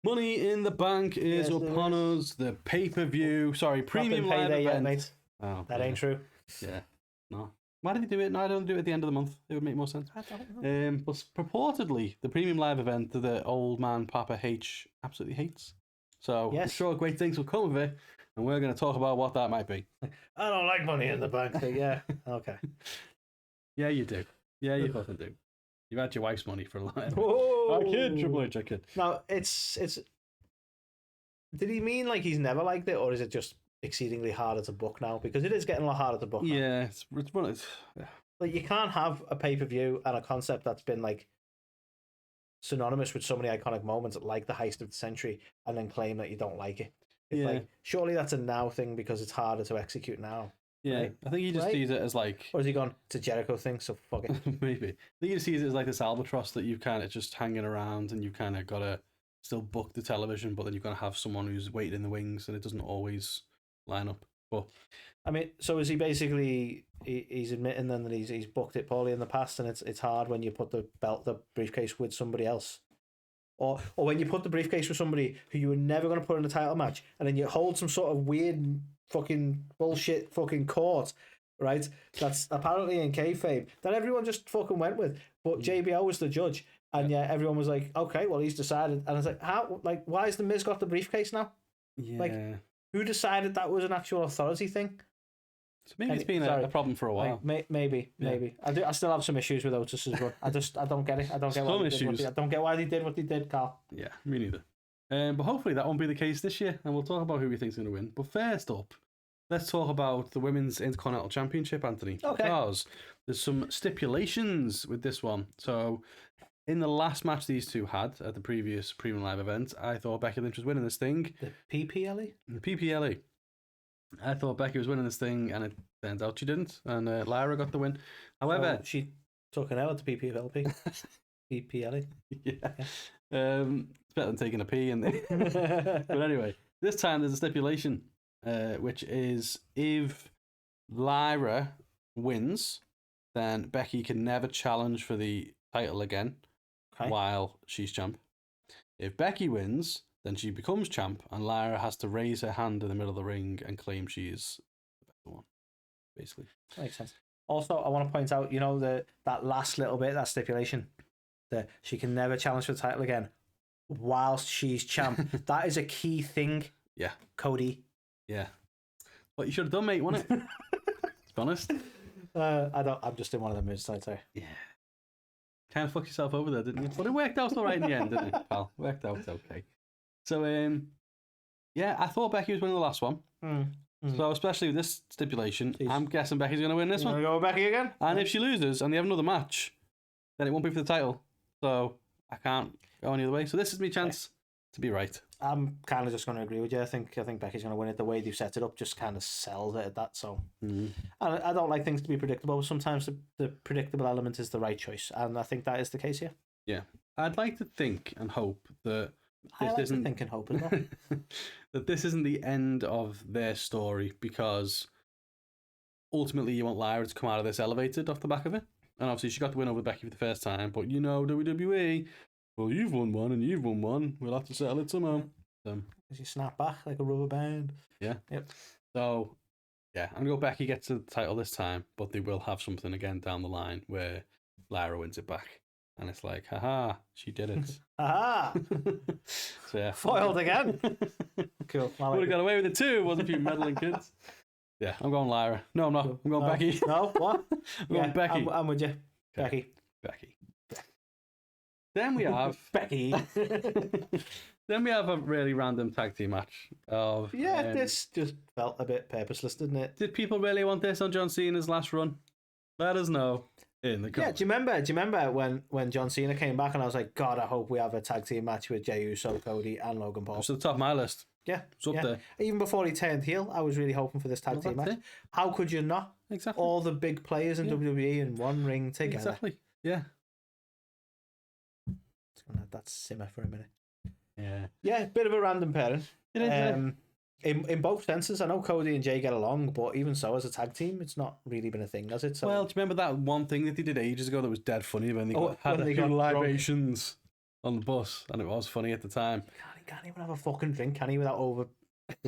Money in the Bank is upon us. The pay-per-view, premium live event. Yet, mate. Oh, that ain't true. Yeah, no. Why did he do it? No, I don't do it at the end of the month. It would make more sense. I don't know. But purportedly, the premium live event that the old man Papa H absolutely hates. So I'm sure great things will come of it, and we're going to talk about what that might be. I don't like Money in the Bank. So yeah, okay. Yeah, you do. Yeah, you fucking do. You've had your wife's money for a while. Whoa. I kid, Triple H, I kid. No, it's. Did he mean like he's never liked it, or is it just exceedingly harder to book now? Because it is getting a lot harder to book. Yeah, now. Like you can't have a pay-per-view and a concept that's been like synonymous with so many iconic moments, like the heist of the century, and then claim that you don't like it. It's like surely that's a now thing because it's harder to execute now. Yeah, right? I think he just sees it as like... Or has he gone, it's a Jericho thing, so fuck it. Maybe. I think he just sees it as like this albatross that you kind of just hanging around and you kind of got to still book the television, but then you've got to have someone who's waiting in the wings and it doesn't always line up. But I mean, so is he basically... He's admitting then that he's booked it poorly in the past and it's hard when you put the briefcase with somebody else. Or when you put the briefcase with somebody who you were never going to put in a title match and then you hold some sort of weird... fucking bullshit fucking court, right? That's apparently in kayfabe that everyone just fucking went with. But JBL was the judge, and everyone was like, okay, well he's decided. And I was like, how? Like, why has the Miz got the briefcase now? Yeah. Like, who decided that was an actual authority thing? So maybe it's been a problem for a while. Like, maybe. I still have some issues with Otis's run. I don't get it. I don't get why I don't get why they did what they did, Carl. Yeah, me neither. But hopefully that won't be the case this year, and we'll talk about who we think's going to win. But first up, let's talk about the Women's Intercontinental Championship, Anthony. Okay. Because there's some stipulations with this one. So, in the last match these two had at the previous Premium Live event, I thought Becky Lynch was winning this thing. The PPLE? The PPLE. I thought Becky was winning this thing, and it turns out she didn't. And Lyra got the win. However... she took an L at the PPLP. PPLE. Yeah. It's better than taking a P in there. But anyway, this time there's a stipulation. Which is if Lyra wins, then Becky can never challenge for the title again while she's champ. If Becky wins, then she becomes champ, and Lyra has to raise her hand in the middle of the ring and claim she is the better one, basically. Makes sense. Also, I want to point out, that last little bit, that stipulation, that she can never challenge for the title again whilst she's champ. That is a key thing. Yeah. Cody. Yeah. What you should have done, mate, wasn't it? To be honest. I'm just in one of the moods, I'd say. Yeah. Kind of fucked yourself over there, didn't you? But it worked out all right in the end, didn't it, pal? Worked out okay. So, I thought Becky was winning the last one. So, especially with this stipulation, I'm guessing Becky's going to win this one. Going to go with Becky again? And if she loses and they have another match, then it won't be for the title. So, I can't go any other way. So, this is my chance to be right. I'm kind of just going to agree with you. I think Becky's going to win it. The way they've set it up just kind of sells it at that. So, I don't like things to be predictable, but sometimes the predictable element is the right choice, and I think that is the case here. Yeah, I'd like to think and hope that this isn't think and hope as well. that this isn't the end of their story, because ultimately you want Lyra to come out of this elevated off the back of it, and obviously she got the win over Becky for the first time. But WWE. Well, you've won one and you've won one. We'll have to settle it somehow. As you snap back like a rubber band. Yeah. Yep. So, I'm going to go Becky gets the title this time, but they will have something again down the line where Lyra wins it back. And it's like, haha, she did it. Haha! So, yeah. Foiled again. Cool. Would have got away with it too, wasn't a few meddling kids. Yeah, I'm going Lyra. No, I'm not. I'm going Becky. No, what? I'm going Becky. I'm with you. Okay. Becky. Then we have Becky. Then we have a really random tag team match of this just felt a bit purposeless, didn't it? Did people really want this on John Cena's last run? Let us know in the comments. Do you remember when John Cena came back and I was like, God, I hope we have a tag team match with Jey Uso, Cody, and Logan Paul. It's at the top of my list. Yeah, it's up there. Even before he turned heel, I was really hoping for this tag team match. How could you not? Exactly. All the big players in WWE in one ring together. Exactly. Yeah. Just gonna let that simmer for a minute. Yeah, bit of a random pairing. It is. In both senses, I know Cody and Jay get along, but even so, as a tag team, it's not really been a thing, has it? So, well, do you remember that one thing that they did ages ago that was dead funny when they had a few got libations? on the bus, and it was funny at the time. He can't even have a fucking drink, can he, without over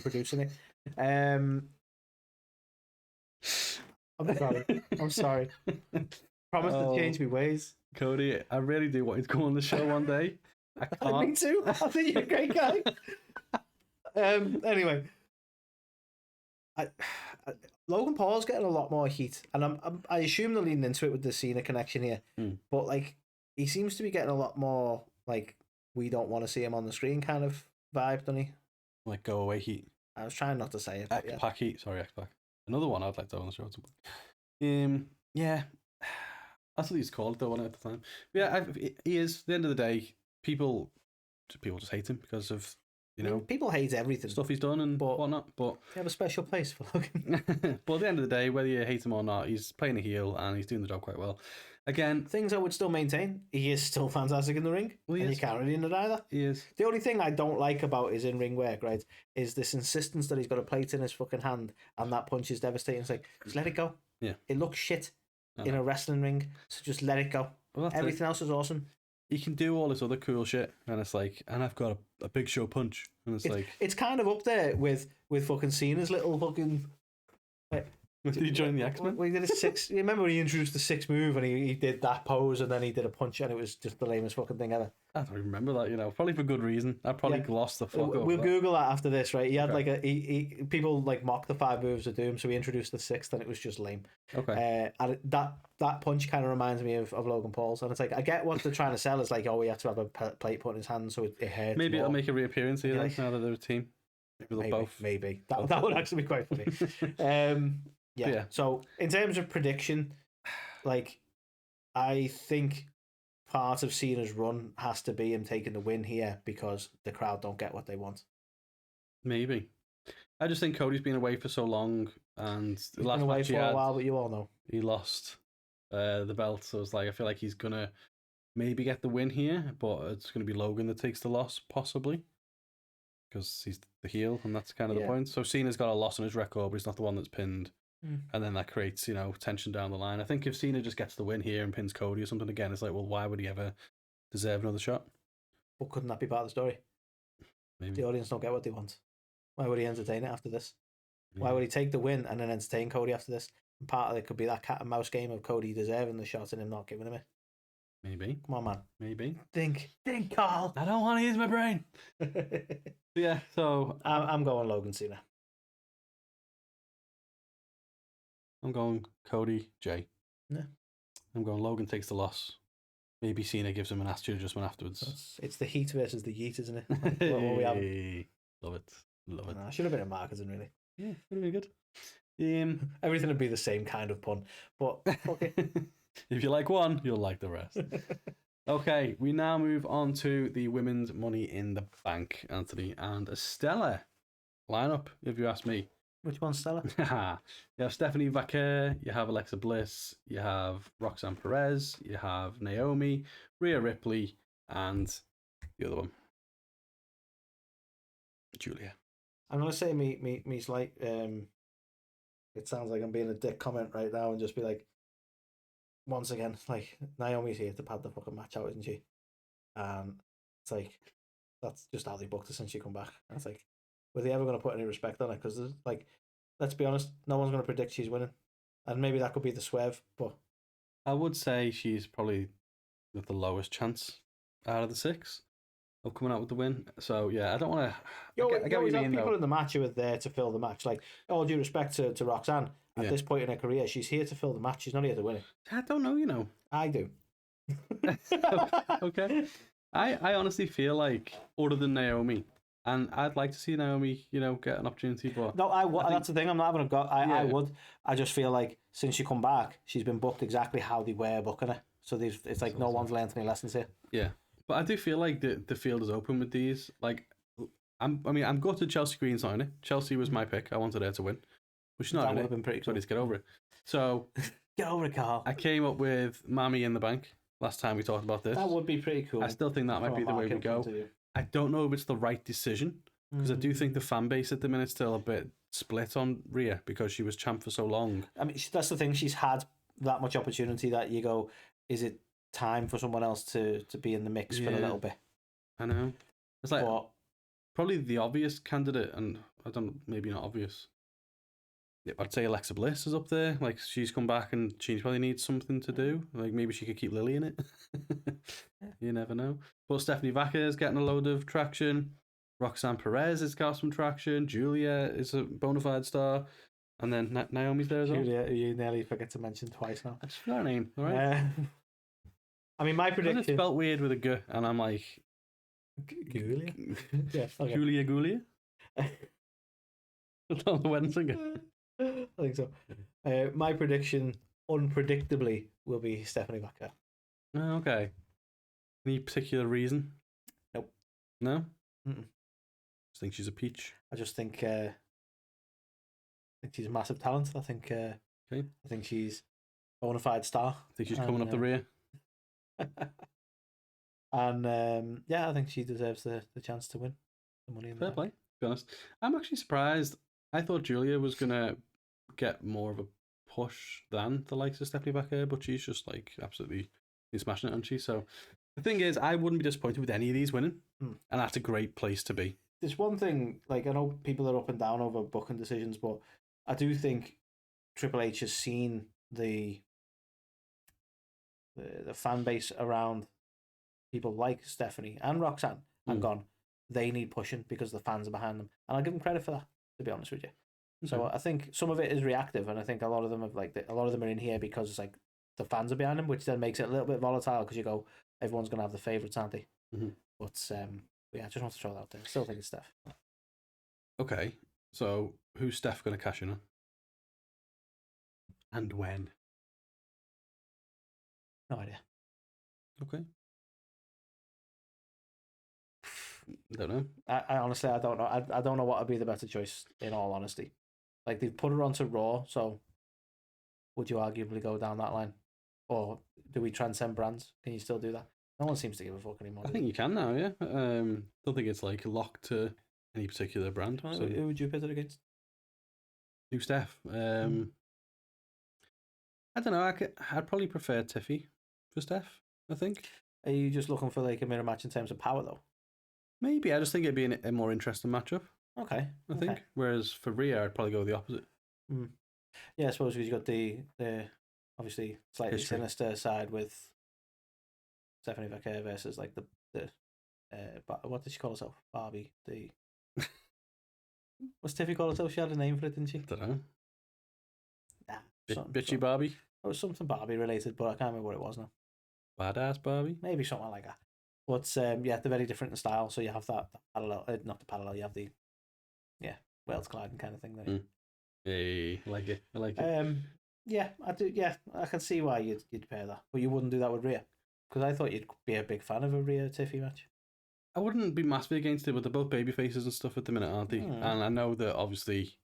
producing it? I'm sorry. I'm sorry. Promise to change my ways. Cody, I really do want you to go on the show one day. I can't. Me too. I think you're a great guy. Anyway, Logan Paul's getting a lot more heat, and I assume they're leaning into it with the Cena connection here. But like, he seems to be getting a lot more like, we don't want to see him on the screen kind of vibe, doesn't he? Like, go away heat. I was trying not to say it. X-Pac heat. Sorry, X-Pac. Another one I'd like to have on the show. Yeah, that's what he's called though, wasn't it, at the time? But yeah, he is. At the end of the day, people just hate him because of people hate everything, stuff he's done and whatnot. But they have a special place for Logan. But at the end of the day, whether you hate him or not, he's playing a heel and he's doing the job quite well. Again, things I would still maintain, he is still fantastic in the ring. You can't really deny that. He is. The only thing I don't like about his in-ring work, right, is this insistence that he's got a plate in his fucking hand and that punch is devastating. It's like, just let it go. Yeah. It looks shit in a wrestling ring, so just let it go. Well, everything else is awesome. He can do all this other cool shit, and it's like, and I've got a big show punch, and it's kind of up there with fucking Cena's little fucking. Did he join the X-Men? He did a 6. You remember when he introduced the 6 move and he did that pose and then he did a punch and it was just the lamest fucking thing ever. I don't remember that, probably for good reason. I probably glossed the fuck over. We'll Google that after this, right? He had people like mock the 5 moves of Doom, so he introduced the 6th and it was just lame. Okay. And that punch kind of reminds me of Logan Paul's, and it's like, I get what they're trying to sell. It's like, we have to have a plate put in his hand so it hurts. Maybe it'll make a reappearance here now that they're a team. Maybe that would actually be quite funny. Yeah. So in terms of prediction, like, I think part of Cena's run has to be him taking the win here because the crowd don't get what they want. Maybe. I just think Cody's been away for so long, and the last match he had, a while, but you all know he lost the belt. So it's like, I feel like he's gonna maybe get the win here, but it's gonna be Logan that takes the loss, possibly, because he's the heel, and that's kind of the point. So Cena's got a loss on his record, but he's not the one that's pinned. And then that creates, tension down the line. I think if Cena just gets the win here and pins Cody or something again, it's like, well, why would he ever deserve another shot? But couldn't that be part of the story? Maybe. The audience don't get what they want. Why would he entertain it after this? Yeah. Why would he take the win and then entertain Cody after this? And part of it could be that cat and mouse game of Cody deserving the shot and him not giving him it. Maybe. Come on, man. Maybe. Think, Carl. I don't want to use my brain. Yeah, so... I'm going Logan Cena. I'm going Cody, Jay. Yeah. I'm going Logan takes the loss. Maybe Cena gives him an attitude adjustment afterwards. It's the heat versus the yeet, isn't it? What we have. Love it. I should have been in marketing, really. Yeah, would have been good. Everything would be the same kind of pun. But, okay. If you like one, you'll like the rest. Okay, we now move on to the women's Money in the Bank, Anthony, and a stellar lineup, if you ask me. Which one's Stella? You have Stephanie Vaquer, you have Alexa Bliss, you have Roxanne Perez, you have Naomi, Rhea Ripley, and the other one, Julia. I'm going to say me slight, it sounds like I'm being a dick comment right now and just be like, once again, like, Naomi's here to pad the fucking match out, isn't she? And it's like, that's just how they booked her since she come back. And it's like, were they ever going to put any respect on it? Because, like, let's be honest, no one's going to predict she's winning. And maybe that could be the swerve, but... I would say she's probably with the lowest chance out of the 6 of coming out with the win. So, yeah, I don't want to... I get what you mean, people in the match who are there to fill the match. Like, all due respect to Roxanne, at this point in her career, she's here to fill the match. She's not here to win it. I don't know, I do. Okay. I honestly feel like, other than Naomi... And I'd like to see Naomi, get an opportunity. But no, I would. That's the thing. I'm not having a go. I would. I just feel like since she come back, she's been booked exactly how they were booking her. So it's like no one's learned any lessons here. Yeah, but I do feel like the field is open with these. Like, I'm gutted Chelsea Green's not in it. Chelsea was my pick. I wanted her to win, but she's not in it. That would have been pretty cool. So I need to get over it. So get over it, Carl. I came up with Money in the Bank last time we talked about this. That would be pretty cool. I still think that might be the way we go. I don't know if it's the right decision, because I do think the fan base at the minute is still a bit split on Rhea because she was champ for so long. I mean, that's the thing. She's had that much opportunity that you go, is it time for someone else to be in the mix for a little bit. I know. It's like probably the obvious candidate, and I don't, maybe not obvious. Yeah, I'd say Alexa Bliss is up there. Like, she's come back and she probably needs something to do. Like, maybe she could keep Lily in it. You never know. But Stephanie Vaca is getting a load of traction. Roxanne Perez has got some traction. Julia is a bona fide star. And then Naomi's there as well. Julia, you nearly forget to mention twice now. I just forgot her name, all right? I mean, my prediction... It's spelled weird with a G, and I'm like... Julia? Yeah, okay. Julia? On the wedding singer. I think so. My prediction, unpredictably, will be Stephanie Vaca. Oh, okay. Any particular reason? Nope. No? Mm-mm. I think she's a peach. I just think she's a massive talent. I think she's a bona fide star. I think she's coming up the rear. And I think she deserves the chance to win the money in the Fair play, to be honest. I'm actually surprised. I thought Julia was going to get more of a push than the likes of Stephanie Vaca, but she's just like absolutely smashing it, isn't she? So the thing is, I wouldn't be disappointed with any of these winning, and that's a great place to be. There's one thing, like, I know people are up and down over booking decisions, but I do think Triple H has seen the fan base around people like Stephanie and Roxanne and gone, they need pushing because the fans are behind them. And I'll give them credit for that, to be honest with you. Okay. So I think some of it is reactive, and I think a lot of them have a lot of them are in here because it's like the fans are behind them, which then makes it a little bit volatile because you go, everyone's going to have the favourites, aren't they? Mm-hmm. But yeah, I just want to throw that out there. I still think it's Steph. Okay, so who's Steph going to cash in on? And when? No idea. Okay. Don't know. I honestly, I don't know. I don't know what would be the better choice, in all honesty. Like, they've put her onto Raw, so would you arguably go down that line? Or do we transcend brands? Can you still do that? No one seems to give a fuck anymore. I think you can now, yeah. Don't think it's like locked to any particular brand. So who would you pit it against? Who, Steph? I don't know. I'd probably prefer Tiffy for Steph, I think. Are you just looking for like a mirror match in terms of power, though? Maybe. I just think it'd be a more interesting matchup. Okay. I think. Whereas for Rhea, I'd probably go the opposite. Mm. Yeah, I suppose because you've got the obviously slightly sinister side with Stephanie Vaca versus like the what did she call herself? Barbie. What's Tiffy call herself? She had a name for it, didn't she? Don't know. Nah, Bitchy Barbie? It was something Barbie related, but I can't remember what it was now. Badass Barbie? Maybe something like that. But yeah, they're very different in style. So you have that parallel, not the parallel. You have the Wales colliding kind of thing there. Hey, I like it. Yeah, I do. Yeah, I can see why you'd pair that, but you wouldn't do that with Rhea, because I thought you'd be a big fan of a Rhea Tiffy match. I wouldn't be massively against it, but they're both baby faces and stuff at the minute, aren't they? And I know that obviously.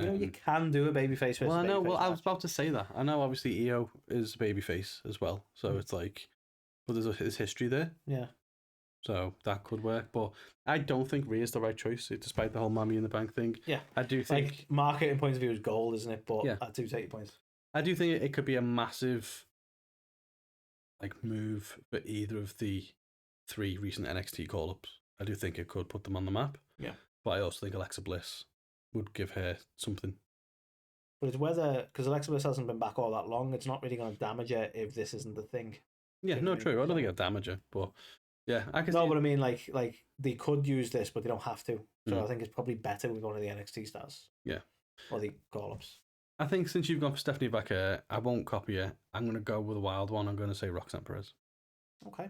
You can do a babyface versus I know. Well, I was about to say that. I know. Obviously, EO is a babyface as well, so it's like, but there's history there. Yeah. So that could work, but I don't think Rhea's the right choice, despite the whole Money in the Bank thing. Yeah, I do think, like, marketing point of view is gold, isn't it? But I do take your points. I do think it could be a massive, like, move for either of the 3 recent NXT call-ups. I do think it could put them on the map. Yeah, but I also think Alexa Bliss would give her something. But it's whether, because Alexa Bliss hasn't been back all that long, it's not really going to damage her if this isn't the thing. Yeah, no, true. I don't think it'll damage her, but yeah, I can. No, but I mean, like they could use this, but they don't have to. So I think it's probably better with one of the NXT stars. Yeah, or the call-ups. I think since you've gone for Stephanie Vaca, I won't copy her. I'm going to go with a wild one. I'm going to say Roxanne Perez. Okay.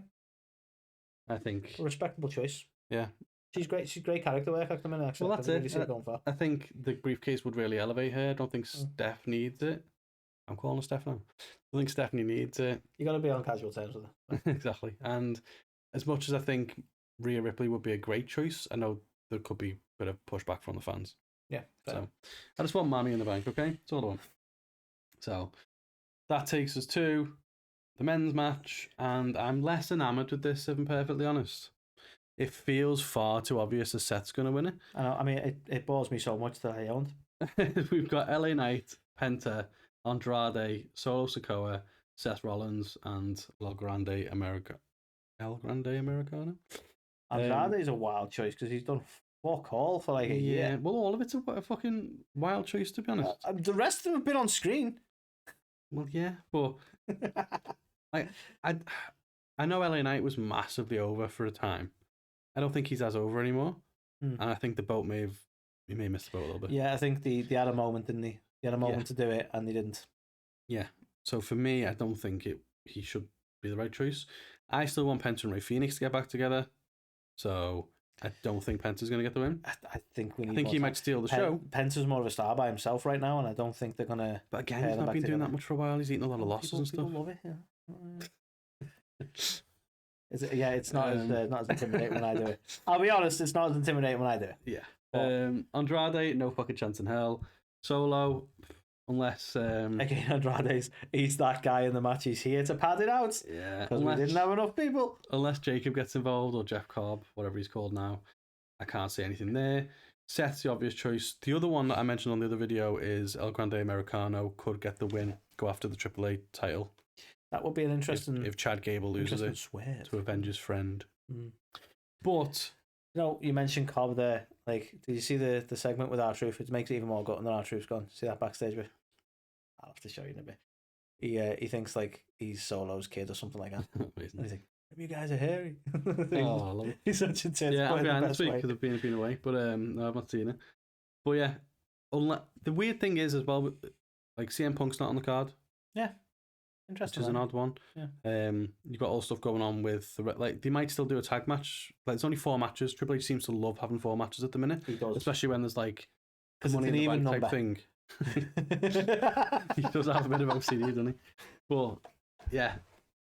I think a respectable choice. Yeah. She's great. She's great character work. Actually, well, that's it. I think the briefcase would really elevate her. I don't think Steph needs it. I'm calling her Steph now. I think Stephanie needs it. You got to be on casual terms with her. Exactly. And as much as I think Rhea Ripley would be a great choice, I know there could be a bit of pushback from the fans. Yeah. Fair. So I just want Money in the Bank. Okay, that's all I want. So that takes us to the men's match, and I'm less enamoured with this, if I'm perfectly honest. It feels far too obvious that Seth's going to win it. I know. I mean, it bores me so much that I owned. We've got LA Knight, Penta, Andrade, Solo Sikoa, Seth Rollins and El Grande Americano. Andrade's a wild choice because he's done fuck all for like a year. Well, all of it's a fucking wild choice, to be honest. The rest of them have been on screen. Well, yeah, but I know LA Knight was massively over for a time. I don't think he's as over anymore, and I think the boat may have missed the boat a little bit. Yeah, I think they had a moment, didn't they? They had a moment to do it, and they didn't. Yeah. So for me, I don't think he should be the right choice. I still want Penta and Rey Fenix to get back together. So I don't think Penta's going to get the win. I think he might steal the show. Penta's more of a star by himself right now, and I don't think they're going to. But again, he's not been doing that much for a while. He's eating a lot of losses and stuff. People love it. Yeah. It's not as intimidating when I do it. I'll be honest, it's not as intimidating when I do it. Yeah. Andrade, no fucking chance in hell. Solo, unless again, he's that guy in the match. He's here to pad it out. Yeah, because we didn't have enough people. Unless Jacob gets involved or Jeff Cobb, whatever he's called now, I can't see anything there. Seth's the obvious choice. The other one that I mentioned on the other video is El Grande Americano could get the win, go after the AAA title. That would be an interesting. If Chad Gable loses it to avenge his friend. But you mentioned Cobb there. Like, did you see the segment with R-Truth? It makes it even more gutting than R-Truth's gone. See that backstage bit? I'll have to show you in a bit. He thinks like he's Solo's kid or something like that. And he's like, "You guys are hairy." Oh, I love it. He's such a tit. Yeah, I'm behind this week because I've been away, but no, I've not seen it. But yeah, the weird thing is as well, like CM Punk's not on the card. Yeah, interesting. Which is an odd one. Yeah. You've got all stuff going on with like they might still do a tag match. Like it's only 4 matches. Triple H seems to love having 4 matches at the minute. He does, especially when there's like because money it's an in the even bank number type thing. He does have a bit of OCD, doesn't he? But yeah,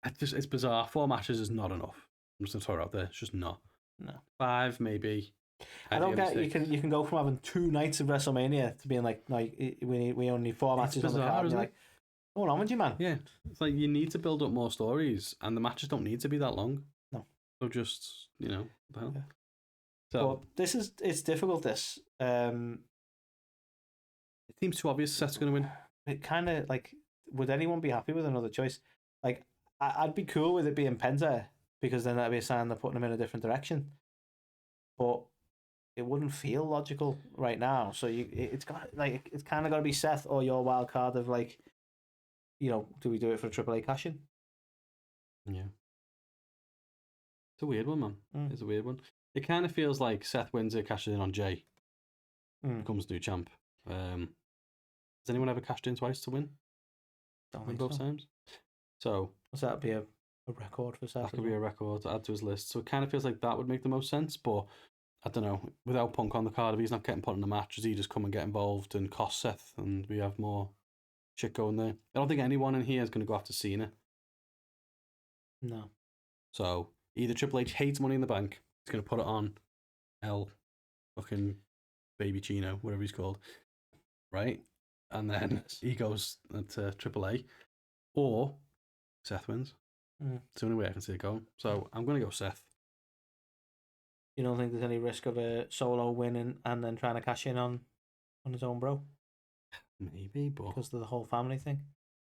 it's bizarre. 4 matches is not enough. I'm just gonna throw it out there. It's just not. No. 5 maybe. I don't get you can go from having 2 nights of WrestleMania to being like, no, we only need 4 matches on the card. Isn't it? What's on with you, man? Yeah, it's like you need to build up more stories, and the matches don't need to be that long. No. So just what the hell. Yeah. So but it's difficult. This it seems too obvious Seth's going to win. It kind of like, would anyone be happy with another choice? Like, I'd be cool with it being Penta because then that'd be a sign they're putting him in a different direction. But it wouldn't feel logical right now. So it's kind of got to be Seth or your wild card of like, do we do it for a AAA cash-in? Yeah. It's a weird one, man. It's a weird one. It kind of feels like Seth wins it, cashes in on Jay. Becomes new champ. Has anyone ever cashed in twice to win? Don't think both times? So that'd be a record for Seth. That could be a record to add to his list. So it kind of feels like that would make the most sense, but I don't know. Without Punk on the card, if he's not getting put in the match, does he just come and get involved and cost Seth and we have more shit going there? I don't think anyone in here is going to go after Cena. No. So either Triple H hates Money in the Bank, he's going to put it on El fucking Baby Chino, whatever he's called, right? And then he goes to AAA, or Seth wins. It's the only way I can see it going. So I'm going to go Seth. You don't think there's any risk of a Solo winning and then trying to cash in on his own bro? Maybe, but because of the whole family thing.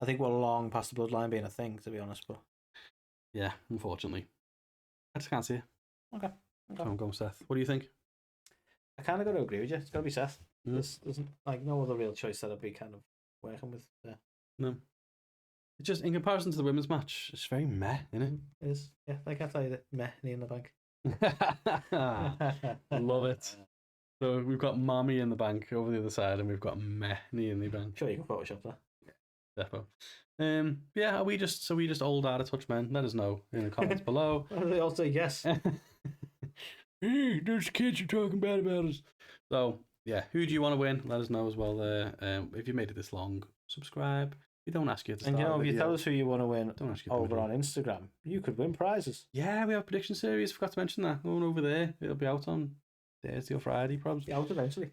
I think we're long past the bloodline being a thing, to be honest. But yeah, unfortunately, I just can't see it. Okay. So I'm going Seth. What do you think? I kind of got to agree with you. It's got to be Seth. There's like no other real choice that I'd be kind of working with there. No. It's just in comparison to the women's match, it's very meh, isn't it? It is. Yeah, like I tell you, the meh knee in the bank. Love it. So we've got mommy in the bank over the other side, and we've got meh knee in the bank. Sure, you can Photoshop that. Defo. Yeah, are we just old out of touch men? Let us know in the comments below. They all say yes. Hey, those kids are talking bad about us. So yeah, who do you want to win? Let us know as well there. If you made it this long, subscribe. We don't ask you to start. And if you tell us who you want to win don't ask you over on Instagram, you could win prizes. Yeah, we have a prediction series. Forgot to mention that. Going over there. It'll be out on Thursday or Friday, probably. Out eventually.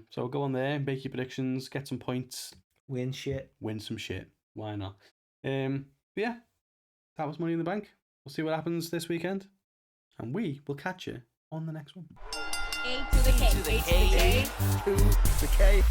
So go on there, make your predictions, get some points. Win some shit. Why not? Yeah, that was Money in the Bank. We'll see what happens this weekend. And we will catch you on the next one. A to the K. A to the K.